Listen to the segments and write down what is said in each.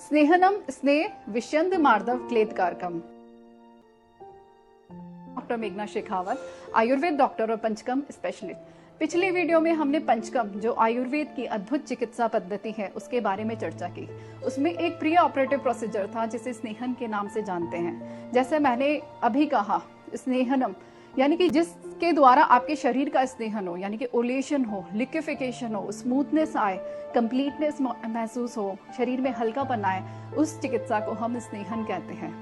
स्नेहनम स्नेह विशंद मार्दव क्लेदकारकम। डॉक्टर मेघना शेखावत, आयुर्वेद डॉक्टर और पंचकर्म स्पेशलिस्ट। पिछले वीडियो में हमने पंचकर्म जो आयुर्वेद की अद्भुत चिकित्सा पद्धति है उसके बारे में चर्चा की। उसमें एक प्री ऑपरेटिव प्रोसीजर था जिसे स्नेहन के नाम से जानते हैं। जैसे मैंने अभी कहा, स्नेहनम यानी कि जिसके द्वारा आपके शरीर का स्नेहन हो, यानी कि ओलेशन हो, लिक्विफिकेशन हो, स्मूथनेस आए, कंप्लीटनेस महसूस हो, शरीर में हल्कापन आए, उस चिकित्सा को हम स्नेहन कहते हैं।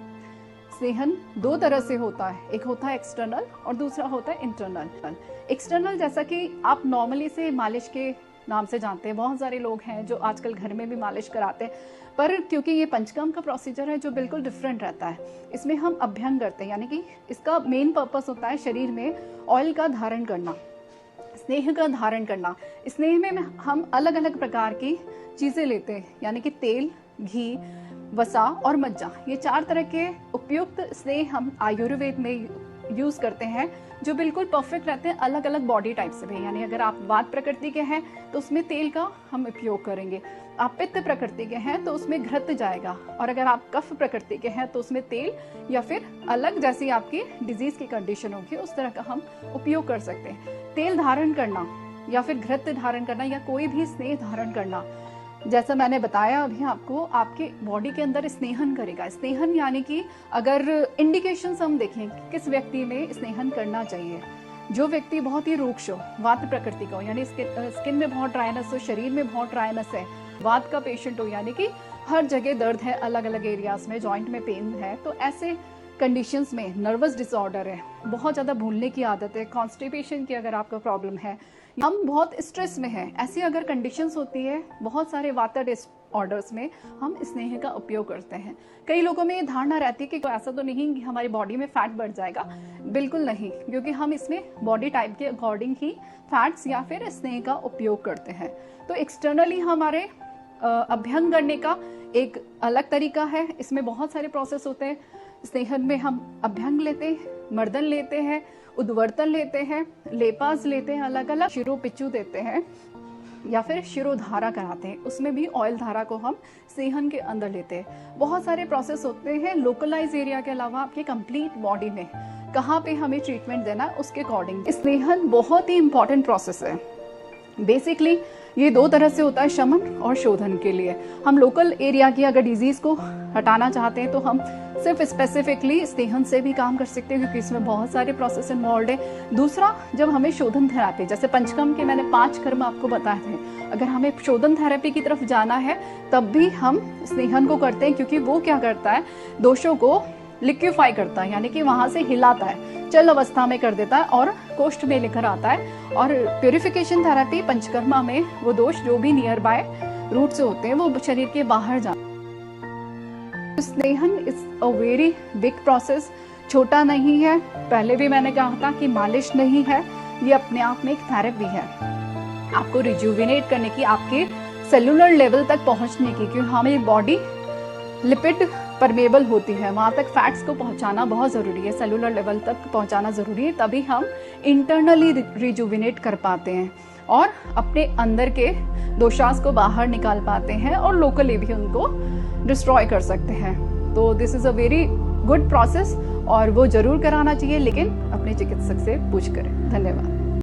स्नेहन दो तरह से होता है, एक होता है एक्सटर्नल और दूसरा होता है इंटरनल। एक्सटर्नल जैसा कि आप नॉर्मली से मालिश के नाम से जानते हैं, बहुत सारे लोग हैं जो आजकल घर में भी मालिश कराते हैं, पर क्योंकि ये पंचकर्म का प्रोसीजर है जो बिल्कुल डिफरेंट रहता है, इसमें हम अभ्यंग करते हैं, यानी कि इसका मेन पर्पस होता है शरीर में ऑयल का धारण करना, स्नेह का धारण करना। स्नेह में हम अलग अलग प्रकार की चीजें लेते हैं, यानी कि तेल, घी, वसा और मज्जा, ये 4 तरह के उपयुक्त स्नेह हम आयुर्वेद में यूज करते हैं जो बिल्कुल परफेक्ट रहते हैं अलग अलग बॉडी टाइप से भी। यानी अगर आप वात प्रकृति के हैं तो उसमें तेल का हम उपयोग करेंगे, आप पित्त प्रकृति के हैं तो उसमें घृत जाएगा, और अगर आप कफ प्रकृति के हैं तो उसमें तेल या फिर अलग जैसी आपकी डिजीज की कंडीशन होगी उस तरह का हम उपयोग कर सकते हैं। तेल धारण करना या फिर घृत धारण करना या कोई भी स्नेह धारण करना, जैसा मैंने बताया अभी आपको, आपके बॉडी के अंदर स्नेहन करेगा। स्नेहन यानी कि अगर इंडिकेशंस हम देखें कि किस व्यक्ति में स्नेहन करना चाहिए, जो व्यक्ति बहुत ही रूक्ष हो, वात प्रकृति का हो, यानी स्किन में बहुत ड्राइनेस हो, शरीर में बहुत ड्राइनेस है, वात का पेशेंट हो, यानी कि हर जगह दर्द है, अलग अलग एरियाज में जॉइंट में पेन है, तो ऐसे कंडीशंस में, नर्वस डिसऑर्डर है, बहुत ज्यादा भूलने की आदत है, कॉन्स्टिपेशन की अगर आपका प्रॉब्लम है, हम बहुत स्ट्रेस में हैं, ऐसी अगर कंडीशंस होती है, बहुत सारे वाता डिसऑर्डर्स में हम स्नेह का उपयोग करते हैं। कई लोगों में ये धारणा रहती है कि कोई ऐसा तो नहीं कि हमारी बॉडी में फैट बढ़ जाएगा, बिल्कुल नहीं, क्योंकि हम इसमें बॉडी टाइप के अकॉर्डिंग ही फैट्स या फिर स्नेह का उपयोग करते हैं। तो एक्सटर्नली हमारे अभ्यंग करने का एक अलग तरीका है, इसमें बहुत सारे प्रोसेस होते हैं। स्नेहन में हम अभ्यंग लेते हैं, मर्दन लेते हैं, उद्वर्तन लेते हैं, लेपास लेते हैं, अलग अलग शिरो पिच्चू देते हैं या फिर शिरोधारा कराते हैं, उसमें भी ऑयल धारा को हम स्नेहन के अंदर लेते हैं। बहुत सारे प्रोसेस होते हैं लोकलाइज एरिया के अलावा आपके कंप्लीट बॉडी में कहाँ पे हमें ट्रीटमेंट देना है उसके अकॉर्डिंग। स्नेहन बहुत ही इंपॉर्टेंट प्रोसेस है। बेसिकली ये 2 तरह से होता है, शमन और शोधन के लिए। हम लोकल एरिया की अगर डिजीज को हटाना चाहते हैं तो हम सिर्फ स्पेसिफिकली स्नेहन से भी काम कर सकते हैं, क्योंकि इसमें बहुत सारे प्रोसेस इन्वॉल्व है। दूसरा, जब हमें शोधन थेरेपी, जैसे पंचकर्म के मैंने 5 कर्म आपको बताए थे, अगर हमें शोधन थेरेपी की तरफ जाना है तब भी हम स्नेहन को करते हैं, क्योंकि वो क्या करता है, दोषों को लिक्विफाई करता है, यानी कि वहां से हिलाता है, चल अवस्था में कर देता है और कोष्ठ में लेकर आता है। और प्यूरिफिकेशन थेरेपी पंचकर्मा में वो दोष जो भी नियर बाय रूट से होते हैं वो शरीर के बाहर जाते हैं। Snehan is a very big process, छोटा नहीं है। पहले भी मैंने कहा था कि मालिश नहीं है, ये अपने आप में एक थेरेपी है, आपको रिजुविनेट करने की, आपके सेलुलर लेवल तक पहुंचने की, क्योंकि हमारी बॉडी लिपिड परमेबल होती है, वहां तक फैट्स को पहुंचाना बहुत जरूरी है, सेलुलर लेवल तक पहुंचाना जरूरी है, तभी हम इंटरनली रिजुविनेट कर पाते हैं और अपने अंदर के दोषास को बाहर निकाल पाते हैं और लोकली भी उनको डिस्ट्रॉय कर सकते हैं। तो this is a very good process और वो जरूर कराना चाहिए, लेकिन अपने चिकित्सक से पूछ करें। धन्यवाद।